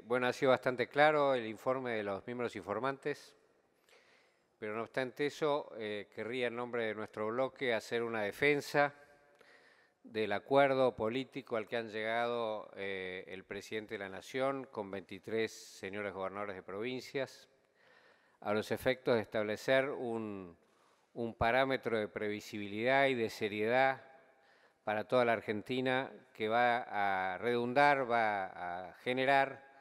Bueno, ha sido bastante claro el informe de los miembros informantes, pero no obstante eso, querría en nombre de nuestro bloque hacer una defensa del acuerdo político al que han llegado el presidente de la Nación con 23 señores gobernadores de provincias, a los efectos de establecer un parámetro de previsibilidad y de seriedad para toda la Argentina que va a redundar, va a generar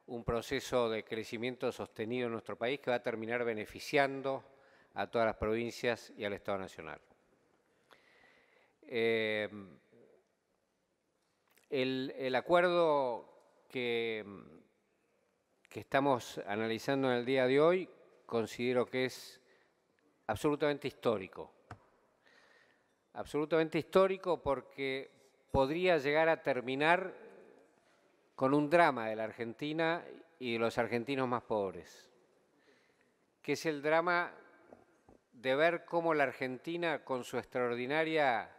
un proceso de crecimiento sostenido en nuestro país que va a terminar beneficiando a todas las provincias y al Estado Nacional. El acuerdo que estamos analizando en el día de hoy considero que es absolutamente histórico. Absolutamente histórico porque podría llegar a terminar con un drama de la Argentina y de los argentinos más pobres, que es el drama de ver cómo la Argentina, con su extraordinaria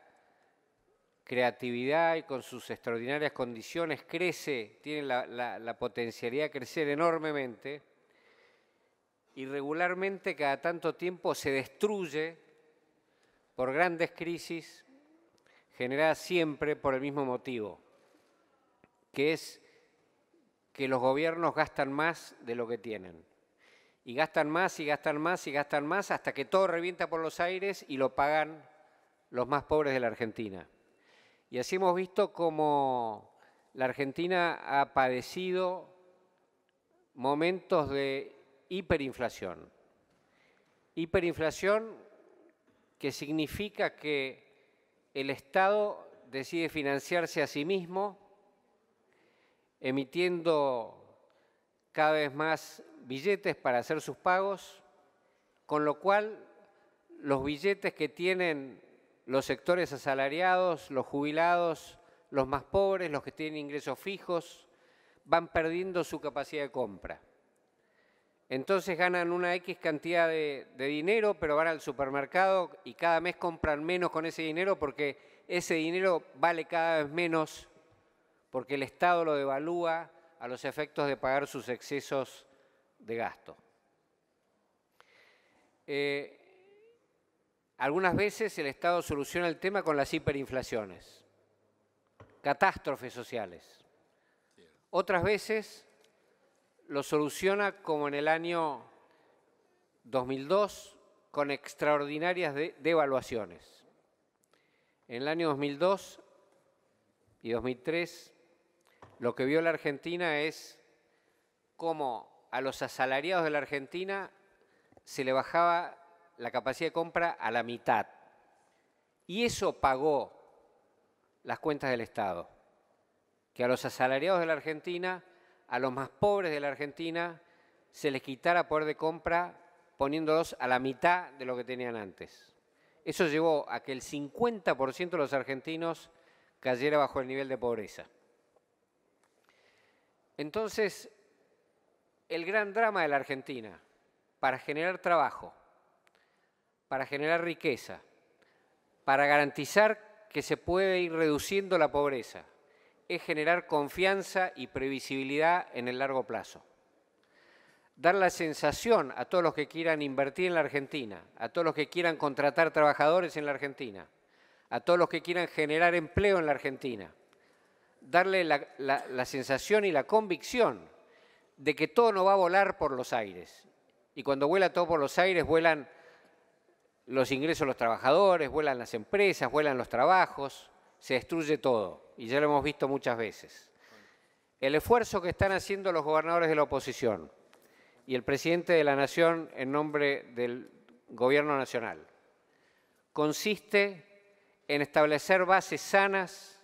creatividad y con sus extraordinarias condiciones, crece, tiene la potencialidad de crecer enormemente, y regularmente cada tanto tiempo se destruye por grandes crisis generadas siempre por el mismo motivo, que es que los gobiernos gastan más de lo que tienen. Y gastan más y gastan más y gastan más hasta que todo revienta por los aires y lo pagan los más pobres de la Argentina. Y así hemos visto cómo la Argentina ha padecido momentos de hiperinflación. Hiperinflación que significa que el Estado decide financiarse a sí mismo, emitiendo cada vez más billetes para hacer sus pagos, con lo cual los billetes que tienen los sectores asalariados, los jubilados, los más pobres, los que tienen ingresos fijos, van perdiendo su capacidad de compra. Entonces ganan una X cantidad de dinero, pero van al supermercado y cada mes compran menos con ese dinero porque ese dinero vale cada vez menos porque el Estado lo devalúa a los efectos de pagar sus excesos de gasto. Algunas veces el Estado soluciona el tema con las hiperinflaciones, catástrofes sociales. Otras veces lo soluciona como en el año 2002 con extraordinarias devaluaciones. En el año 2002 y 2003 lo que vio la Argentina es cómo a los asalariados de la Argentina se le bajaba la capacidad de compra a la mitad. Y eso pagó las cuentas del Estado. Que a los asalariados de la Argentina, a los más pobres de la Argentina, se les quitara poder de compra poniéndolos a la mitad de lo que tenían antes. Eso llevó a que el 50% de los argentinos cayera bajo el nivel de pobreza. Entonces, el gran drama de la Argentina, para generar trabajo, para generar riqueza, para garantizar que se puede ir reduciendo la pobreza, es generar confianza y previsibilidad en el largo plazo. Dar la sensación a todos los que quieran invertir en la Argentina, a todos los que quieran contratar trabajadores en la Argentina, a todos los que quieran generar empleo en la Argentina, darle la sensación y la convicción de que todo no va a volar por los aires. Y cuando vuela todo por los aires, vuelan los ingresos de los trabajadores, vuelan las empresas, vuelan los trabajos, se destruye todo. Y ya lo hemos visto muchas veces. El esfuerzo que están haciendo los gobernadores de la oposición y el presidente de la Nación en nombre del Gobierno Nacional consiste en establecer bases sanas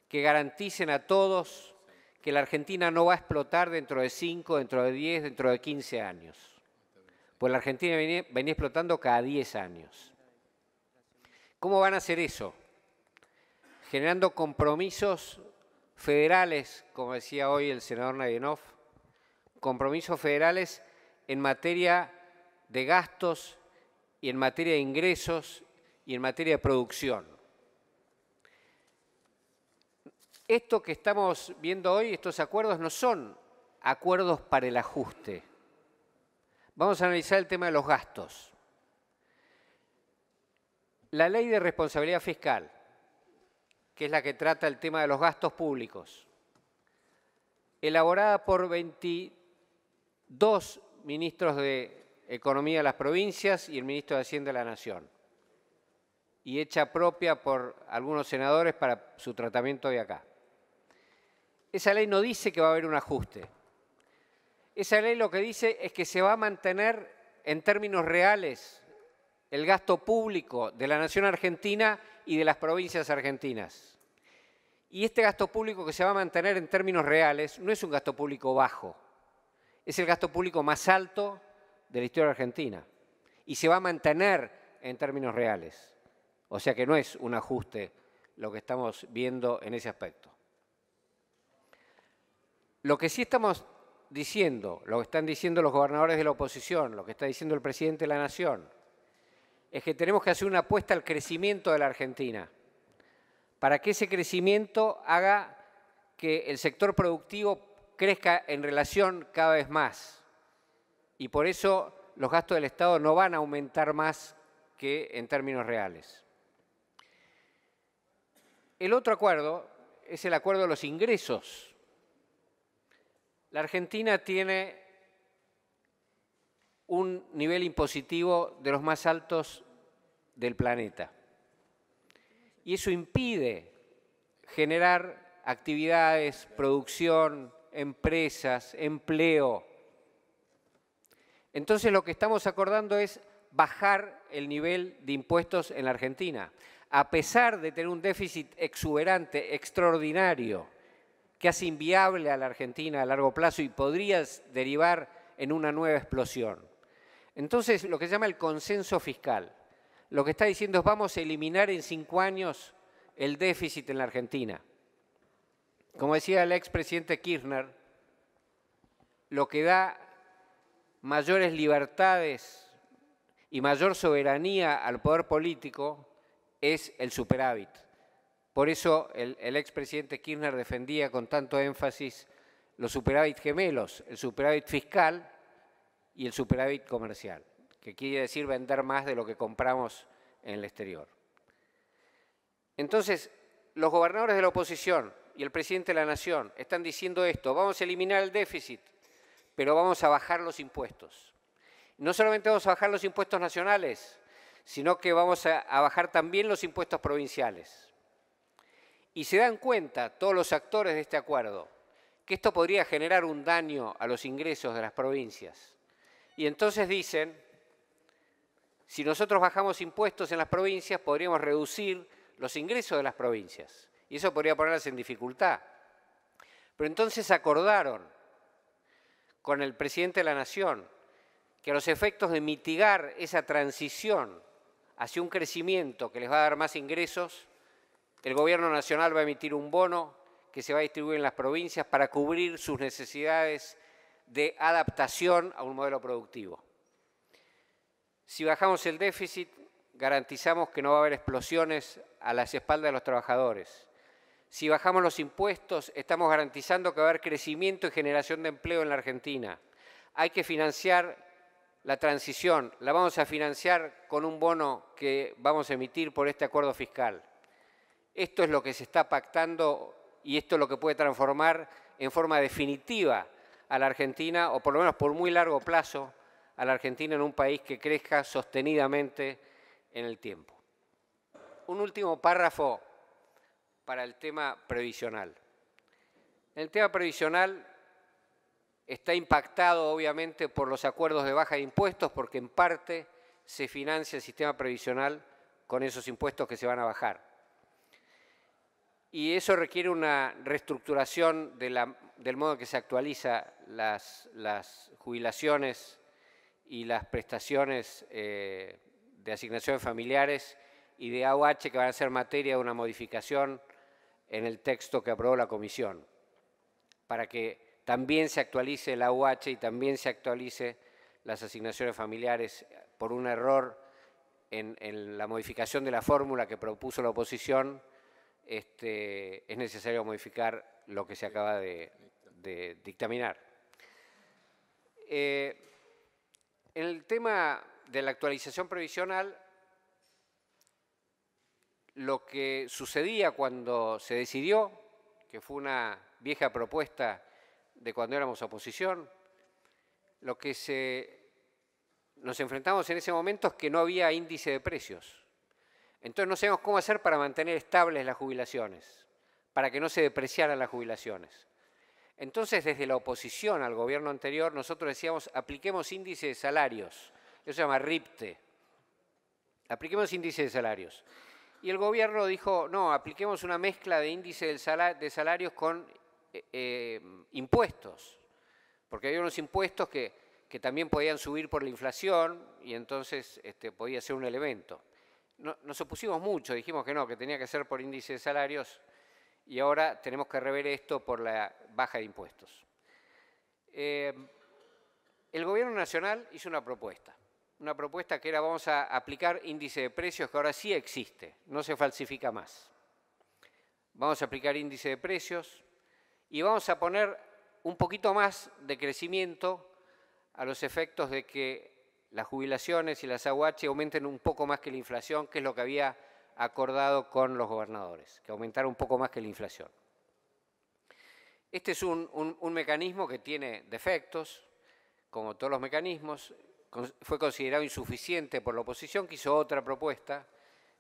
que garanticen a todos que la Argentina no va a explotar dentro de 5, dentro de 10, dentro de 15 años. Pues la Argentina venía explotando cada 10 años. ¿Cómo van a hacer eso? Generando compromisos federales, como decía hoy el senador Nadienov, compromisos federales en materia de gastos y en materia de ingresos y en materia de producción. Esto que estamos viendo hoy, estos acuerdos, no son acuerdos para el ajuste. Vamos a analizar el tema de los gastos. La Ley de Responsabilidad Fiscal, que es la que trata el tema de los gastos públicos, elaborada por 22 ministros de Economía de las provincias y el ministro de Hacienda de la Nación, y hecha propia por algunos senadores para su tratamiento de acá. Esa ley no dice que va a haber un ajuste. Esa ley lo que dice es que se va a mantener en términos reales el gasto público de la nación argentina y de las provincias argentinas. Y este gasto público que se va a mantener en términos reales no es un gasto público bajo, es el gasto público más alto de la historia argentina y se va a mantener en términos reales. O sea que no es un ajuste lo que estamos viendo en ese aspecto. Lo que sí estamos diciendo, lo que están diciendo los gobernadores de la oposición, lo que está diciendo el presidente de la Nación, es que tenemos que hacer una apuesta al crecimiento de la Argentina, para que ese crecimiento haga que el sector productivo crezca en relación cada vez más. Y por eso los gastos del Estado no van a aumentar más que en términos reales. El otro acuerdo es el acuerdo de los ingresos. La Argentina tiene un nivel impositivo de los más altos del planeta. Y eso impide generar actividades, producción, empresas, empleo. Entonces lo que estamos acordando es bajar el nivel de impuestos en la Argentina, a pesar de tener un déficit exuberante, extraordinario, que hace inviable a la Argentina a largo plazo y podría derivar en una nueva explosión. Entonces, lo que se llama el consenso fiscal, lo que está diciendo es vamos a eliminar en 5 años el déficit en la Argentina. Como decía el expresidente Kirchner, lo que da mayores libertades y mayor soberanía al poder político es el superávit. Por eso el expresidente Kirchner defendía con tanto énfasis los superávit gemelos, el superávit fiscal y el superávit comercial, que quiere decir vender más de lo que compramos en el exterior. Entonces, los gobernadores de la oposición y el presidente de la Nación están diciendo esto: vamos a eliminar el déficit, pero vamos a bajar los impuestos. No solamente vamos a bajar los impuestos nacionales, sino que vamos a bajar también los impuestos provinciales. Y se dan cuenta todos los actores de este acuerdo que esto podría generar un daño a los ingresos de las provincias. Y entonces dicen, si nosotros bajamos impuestos en las provincias, podríamos reducir los ingresos de las provincias. Y eso podría ponerlas en dificultad. Pero entonces acordaron con el presidente de la Nación que a los efectos de mitigar esa transición hacia un crecimiento que les va a dar más ingresos, el Gobierno Nacional va a emitir un bono que se va a distribuir en las provincias para cubrir sus necesidades de adaptación a un modelo productivo. Si bajamos el déficit, garantizamos que no va a haber explosiones a las espaldas de los trabajadores. Si bajamos los impuestos, estamos garantizando que va a haber crecimiento y generación de empleo en la Argentina. Hay que financiar la transición, la vamos a financiar con un bono que vamos a emitir por este acuerdo fiscal. Esto es lo que se está pactando y esto es lo que puede transformar en forma definitiva a la Argentina, o por lo menos por muy largo plazo, a la Argentina en un país que crezca sostenidamente en el tiempo. Un último párrafo para el tema previsional. El tema previsional está impactado obviamente por los acuerdos de baja de impuestos, porque en parte se financia el sistema previsional con esos impuestos que se van a bajar. Y eso requiere una reestructuración del modo en que se actualizan las jubilaciones y las prestaciones de asignaciones familiares y de AUH, que van a ser materia de una modificación en el texto que aprobó la Comisión, para que también se actualice la AUH y también se actualice las asignaciones familiares por un error en la modificación de la fórmula que propuso la oposición. Es necesario modificar lo que se acaba de dictaminar. En el tema de la actualización previsional, lo que sucedía cuando se decidió, que fue una vieja propuesta de cuando éramos oposición, lo que nos enfrentamos en ese momento es que no había índice de precios. Entonces no sabíamos cómo hacer para mantener estables las jubilaciones, para que no se depreciaran las jubilaciones. Entonces, desde la oposición al gobierno anterior, nosotros decíamos, apliquemos índice de salarios. Eso se llama RIPTE. Apliquemos índice de salarios. Y el gobierno dijo, no, apliquemos una mezcla de índice de salarios con impuestos. Porque había unos impuestos que también podían subir por la inflación y entonces podía ser un elemento. Nos opusimos mucho, dijimos que no, que tenía que ser por índice de salarios y ahora tenemos que rever esto por la baja de impuestos. El gobierno nacional hizo una propuesta que era vamos a aplicar índice de precios que ahora sí existe, no se falsifica más. Vamos a aplicar índice de precios y vamos a poner un poquito más de crecimiento a los efectos de que las jubilaciones y las AUH aumenten un poco más que la inflación, que es lo que había acordado con los gobernadores, que aumentara un poco más que la inflación. Este es un mecanismo que tiene defectos, como todos los mecanismos. Fue considerado insuficiente por la oposición, que hizo otra propuesta,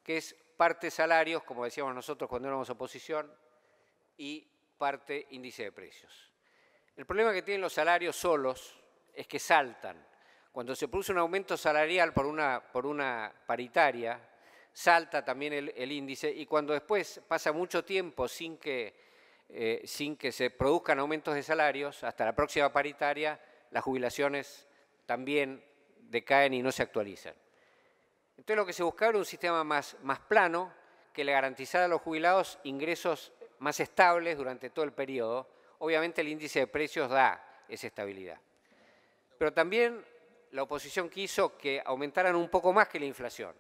que es parte salarios, como decíamos nosotros cuando éramos oposición, y parte índice de precios. El problema que tienen los salarios solos es que saltan. Cuando se produce un aumento salarial por una paritaria, salta también el índice, y cuando después pasa mucho tiempo sin que se produzcan aumentos de salarios, hasta la próxima paritaria, las jubilaciones también decaen y no se actualizan. Entonces lo que se buscaba era un sistema más plano, que le garantizara a los jubilados ingresos más estables durante todo el periodo. Obviamente el índice de precios da esa estabilidad. Pero también la oposición quiso que aumentaran un poco más que la inflación.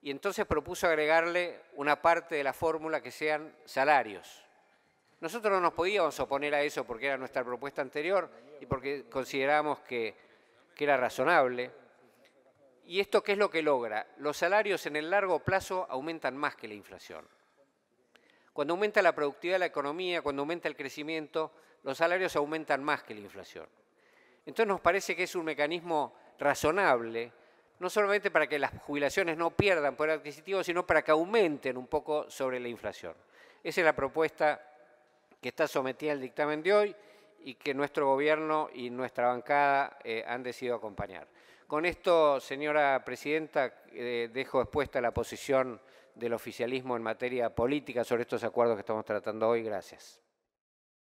Y entonces propuso agregarle una parte de la fórmula que sean salarios. Nosotros no nos podíamos oponer a eso porque era nuestra propuesta anterior y porque considerábamos que era razonable. ¿Y esto qué es lo que logra? Los salarios en el largo plazo aumentan más que la inflación. Cuando aumenta la productividad de la economía, cuando aumenta el crecimiento, los salarios aumentan más que la inflación. Entonces nos parece que es un mecanismo razonable, no solamente para que las jubilaciones no pierdan poder adquisitivo, sino para que aumenten un poco sobre la inflación. Esa es la propuesta que está sometida al dictamen de hoy y que nuestro gobierno y nuestra bancada han decidido acompañar. Con esto, señora presidenta, dejo expuesta la posición del oficialismo en materia política sobre estos acuerdos que estamos tratando hoy. Gracias.